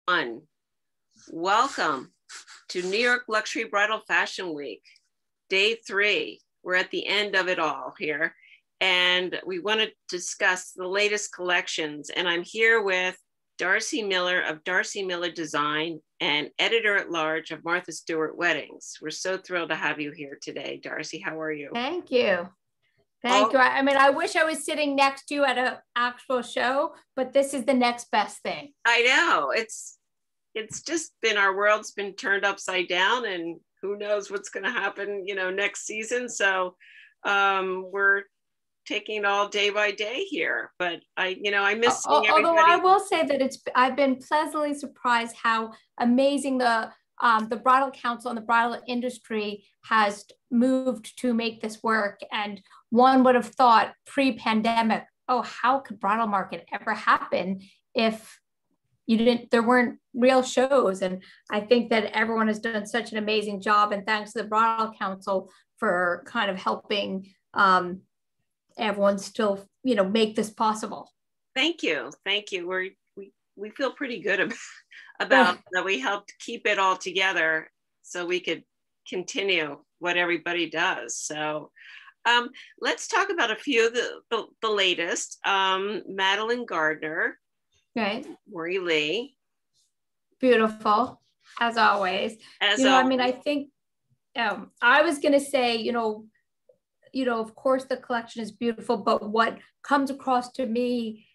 everyone. Welcome to New York Luxury Bridal Fashion Week, day 3. We're at the end of it all here, and we want to discuss the latest collections. And I'm here with Darcy Miller of Darcy Miller Design and editor-at-large of Martha Stewart Weddings. We're so thrilled to have you here today, Darcy. How are you? Thank you. Thank you. I mean, I wish I was sitting next to you at an actual show, but this is the next best thing. I know. It's just been, our world's been turned upside down, and who knows what's going to happen, next season. So we're taking it all day by day here, but I miss seeing everybody. Although I will say that I've been pleasantly surprised how amazing the bridal council and the bridal industry has moved to make this work. And one would have thought pre-pandemic, oh, how could bridal market ever happen if there weren't real shows? And I think that everyone has done such an amazing job, and thanks to the bridal council for kind of helping everyone still, make this possible. Thank you. We feel pretty good about that. We helped keep it all together so we could continue what everybody does. So let's talk about a few of the latest. Madeline Gardner, right? Marilyn Lee, beautiful as always. I mean, I think I was going to say, of course the collection is beautiful, but what comes across to me,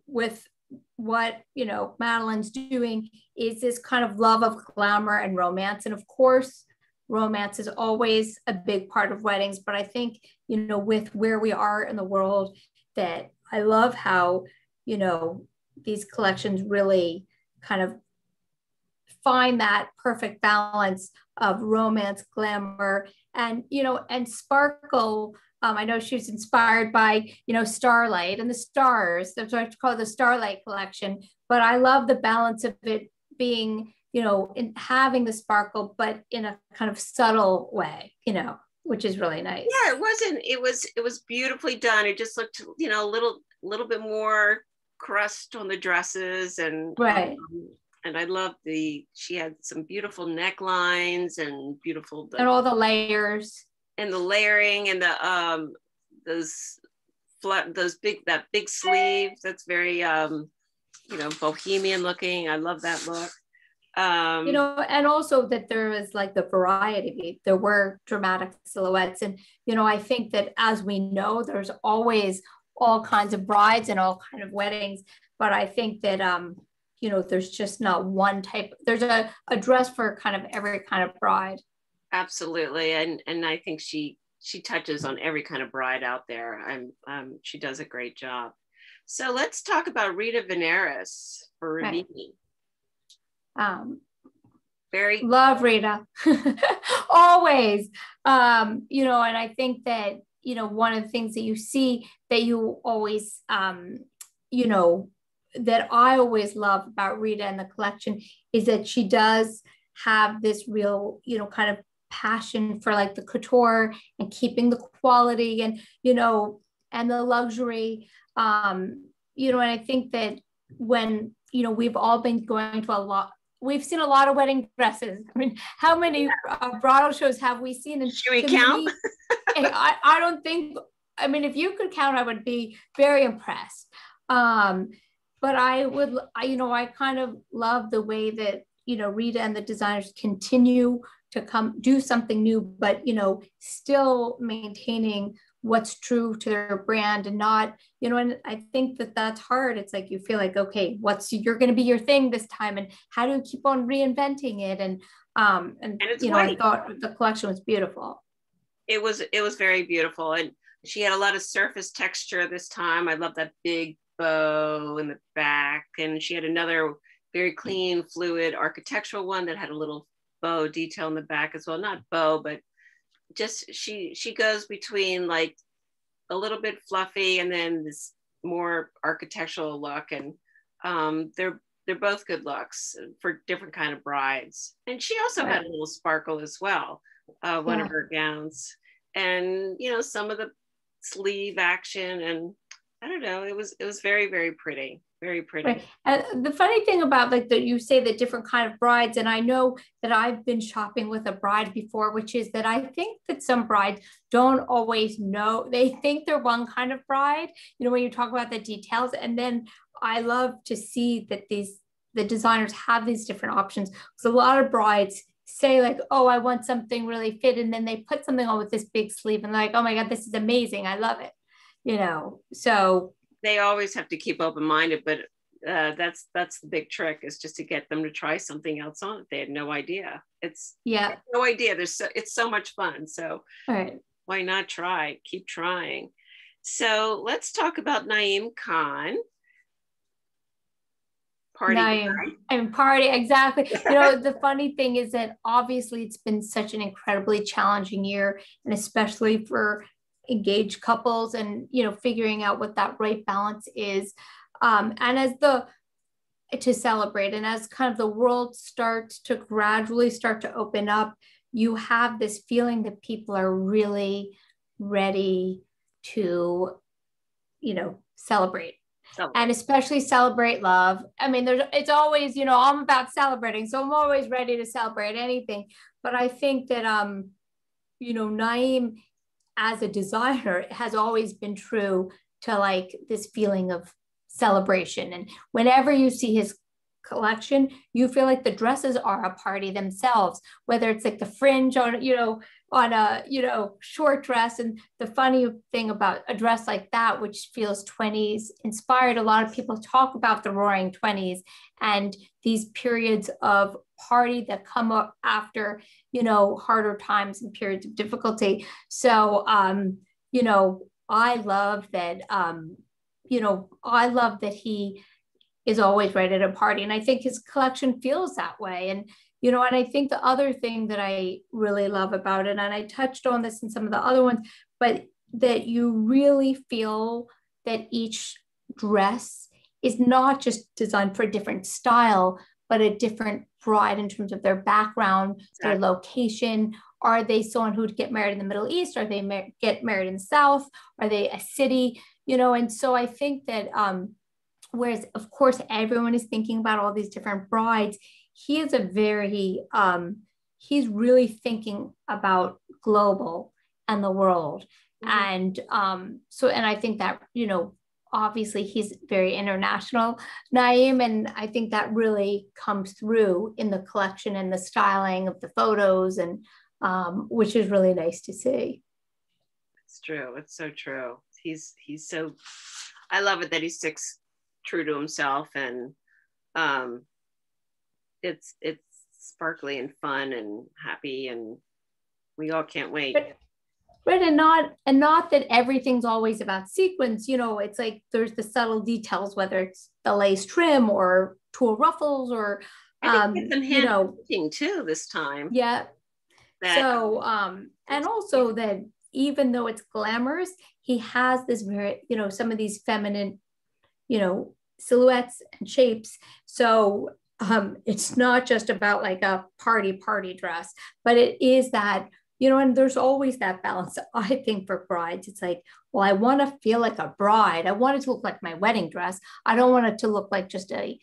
with what Madeline's doing is this kind of love of glamour and romance. And of course romance is always a big part of weddings, but I think with where we are in the world, that I love how these collections really kind of find that perfect balance of romance, glamour, and and sparkle. I know she was inspired by, Starlight and the stars. That's what I call the Starlight collection. But I love the balance of it being, in having the sparkle, but in a kind of subtle way, which is really nice. Yeah, it was beautifully done. It just looked, a little bit more crust on the dresses, and right. And I love she had some beautiful necklines and beautiful, and all the layers. And the layering and the that big sleeve, that's very bohemian looking. I love that look. And also that there was like the variety. There were dramatic silhouettes, and I think that, as we know, there's always all kinds of brides and all kinds of weddings, but I think that there's just not one type. There's a dress for kind of every kind of bride. Absolutely. And I think she touches on every kind of bride out there. She does a great job. So let's talk about Rita Vanderslice for Ravini. Very love Rita. Always. And I think that, one of the things that you see that you always, that I always love about Rita and the collection is that she does have this real, kind of passion for like the couture and keeping the quality and, and the luxury, and I think that when, we've all been going to we've seen a lot of wedding dresses. I mean, how many bridal shows have we seen? And should we count? I don't think, I mean, if you could count, I would be very impressed. But I kind of love the way that, Rita and the designers continue to come do something new, but, still maintaining what's true to their brand and not, and I think that that's hard. It's like, you feel like, okay, you're going to be your thing this time, and how do you keep on reinventing it? And it's I thought the collection was beautiful. It was very beautiful. And she had a lot of surface texture this time. I love that big bow in the back. And she had another very clean, fluid architectural one that had a little bow detail in the back as well. Not bow, but just she goes between like a little bit fluffy and then this more architectural look. And they're both good looks for different kind of brides. And she also had a little sparkle as well. One of her gowns, and some of the sleeve action, and I don't know, it was very, very pretty. Very pretty. Right. And the funny thing about like that you say the different kind of brides, and I know that I've been shopping with a bride before, which is that I think that some brides don't always know. They think they're one kind of bride, you know, when you talk about the details. And then I love to see that the designers have these different options. Because a lot of brides say like, oh, I want something really fit. And then they put something on with this big sleeve and like, oh my God, this is amazing. I love it. You know, so they always have to keep open-minded, but that's the big trick, is just to get them to try something else on. They had no idea. It's no idea. It's so much fun. So why not try? Keep trying. So let's talk about Naeem Khan. Party, exactly. You know, the funny thing is that obviously it's been such an incredibly challenging year, and especially for engaged couples, and you know, figuring out what that right balance is, and as to celebrate, and as kind of the world starts to gradually start to open up, you have this feeling that people are really ready to, you know, celebrate. And especially celebrate love. I mean, it's always, you know, I'm about celebrating, so I'm always ready to celebrate anything. But I think that you know, Naeem as a designer has always been true to like this feeling of celebration. And whenever you see his collection, you feel like the dresses are a party themselves, whether it's like the fringe on, you know, on a, you know, short dress. And the funny thing about a dress like that, which feels 20s inspired, a lot of people talk about the roaring 20s and these periods of party that come up after, you know, harder times and periods of difficulty. So, you know, I love that, you know, I love that he is always ready to party. And I think his collection feels that way. And, you know, and I think the other thing that I really love about it, and I touched on this in some of the other ones, but that you really feel that each dress is not just designed for a different style, but a different bride in terms of their background, their location. Are they someone who would get married in the Middle East? Are they get married in the South? Are they a city? You know, and so I think that, whereas of course everyone is thinking about all these different brides, he is a very, he's really thinking about global and the world. And so, and I think that, you know, obviously he's very international, Naeem, and I think that really comes through in the collection and the styling of the photos, and which is really nice to see. It's true. It's so true. He's so, I love it that he sticks true to himself, and it's sparkly and fun and happy, and we all can't wait. Right, and not that everything's always about sequins. You know, it's like there's the subtle details, whether it's the lace trim or tulle ruffles, or you know, too this time. Yeah. So and also that even though it's glamorous, he has this very, you know, some of these feminine, you know, silhouettes and shapes. So it's not just about like a party dress, but it is that, you know, and there's always that balance. I think for brides, it's like, well, I want to feel like a bride. I want it to look like my wedding dress. I don't want it to look like just a,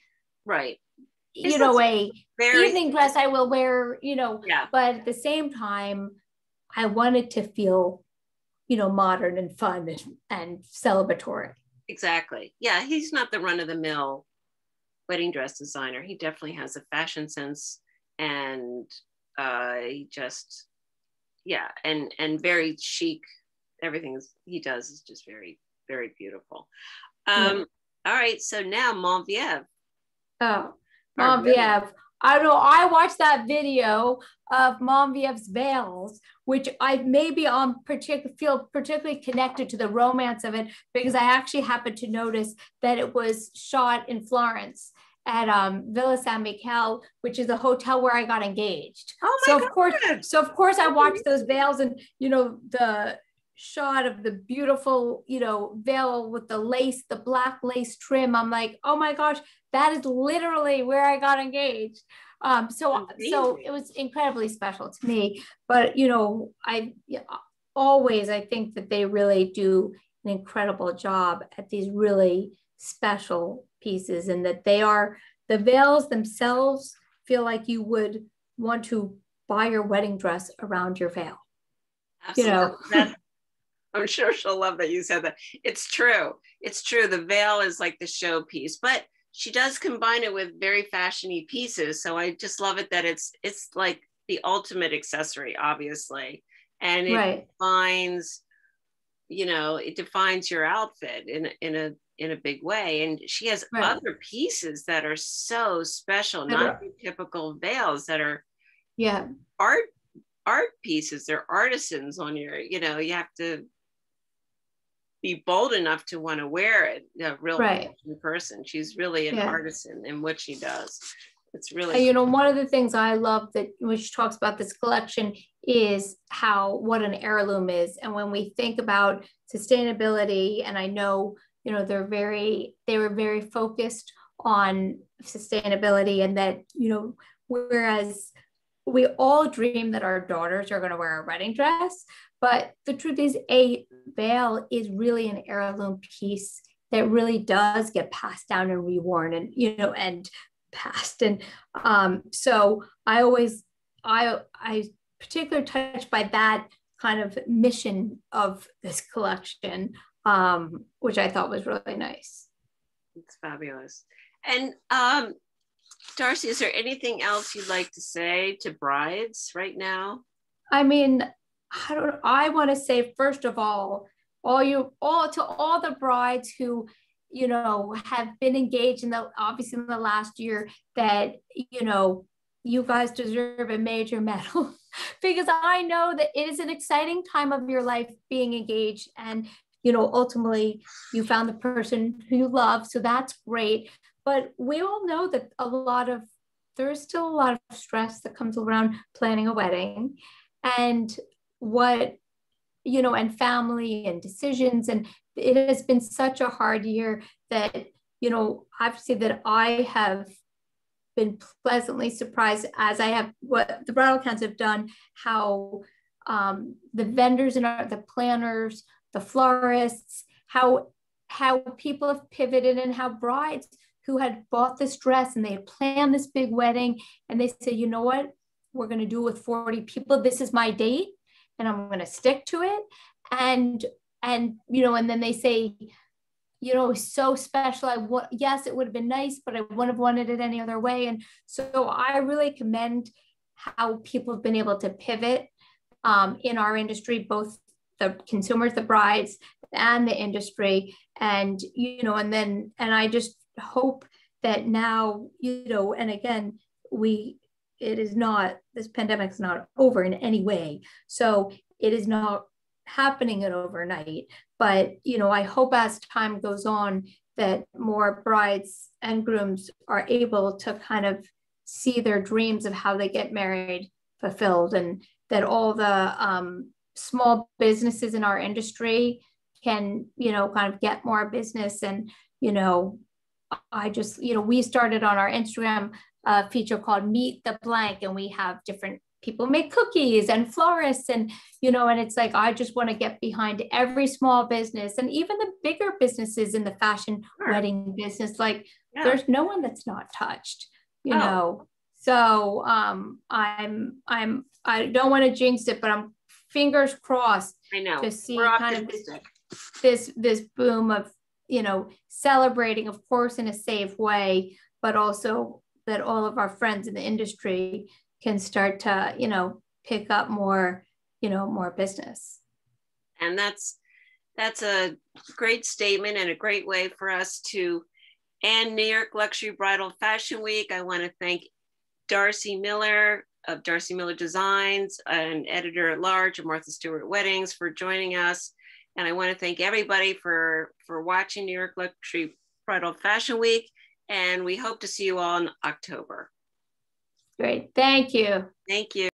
you know, a evening dress I will wear, you know, but at the same time, I want it to feel, you know, modern and fun and celebratory. Exactly. Yeah, he's not the run-of-the-mill wedding dress designer. He definitely has a fashion sense, and he just, and very chic. Everything he does is just very, very beautiful. All right, so now Mont Viev. Oh, Mont Viev. I don't know. I watched that video of Mont Viev's veils, which I maybe feel particularly connected to the romance of it, because I actually happened to notice that it was shot in Florence at Villa San Michele, which is a hotel where I got engaged. Oh my God. So of course I watched those veils, and you know, the shot of the beautiful, you know, veil with the lace, the black lace trim. I'm like, oh my gosh, that is literally where I got engaged. So it was incredibly special to me. But you know, I think that they really do an incredible job at these really special pieces, and that the veils themselves feel like you would want to buy your wedding dress around your veil. Absolutely. I'm sure she'll love that you said that. It's true. It's true. The veil is like the showpiece, but she does combine it with very fashiony pieces. So I just love it that it's like the ultimate accessory, obviously. And it defines, it defines your outfit in a big way. And she has other pieces that are so special, not the typical veils that are art pieces. They're artisans on your, you have to be bold enough to want to wear it. A real person. She's really an artisan in what she does. It's really and, one of the things I love that when she talks about this collection is what an heirloom is. And when we think about sustainability, and I know, they were very focused on sustainability, and that, whereas we all dream that our daughters are going to wear a wedding dress, but the truth is a veil is really an heirloom piece that really does get passed down and reworn and, and passed. And so I particularly touched by that kind of mission of this collection, which I thought was really nice. It's fabulous. And Darcy, is there anything else you'd like to say to brides right now? I mean, I want to say, first of all to all the brides who, have been engaged obviously in the last year, that, you guys deserve a major medal because I know that it is an exciting time of your life being engaged, and, ultimately you found the person who you love. So that's great. But we all know that there is still a lot of stress that comes around planning a wedding, and and family and decisions. And it has been such a hard year that, I have to say that I have been pleasantly surprised, as I have what the bridal accounts have done, how the vendors and the planners, the florists, how people have pivoted, and how brides who had bought this dress and they had planned this big wedding, and they say, you know what, we're going to do it with 40 people. This is my date, and I'm going to stick to it. And and then they say, it's so special. Yes, it would have been nice, but I wouldn't have wanted it any other way. And so I really commend how people have been able to pivot in our industry, both the consumers, the brides, and the industry. And, and I just hope that now, and again, this pandemic is not over in any way. So it is not happening overnight, but, I hope as time goes on that more brides and grooms are able to kind of see their dreams of how they get married fulfilled, and that all the small businesses in our industry can, kind of get more business. And, I just, we started on our Instagram feature called Meet the Blank, and we have different people make cookies and florists, and, and it's like, I just want to get behind every small business, and even the bigger businesses in the fashion wedding business. Like, there's no one that's not touched, So I don't want to jinx it, but I'm fingers crossed. I know. To see kind of this boom of, celebrating, of course, in a safe way, but also that all of our friends in the industry can start to, pick up more, more business. And that's a great statement and a great way for us to end New York Luxury Bridal Fashion Week. I want to thank Darcy Miller of Darcy Miller Designs, and editor-at-large of Martha Stewart Weddings, for joining us. And I want to thank everybody for watching New York Luxury Bridal Fashion Week. And we hope to see you all in October. Great. Thank you. Thank you.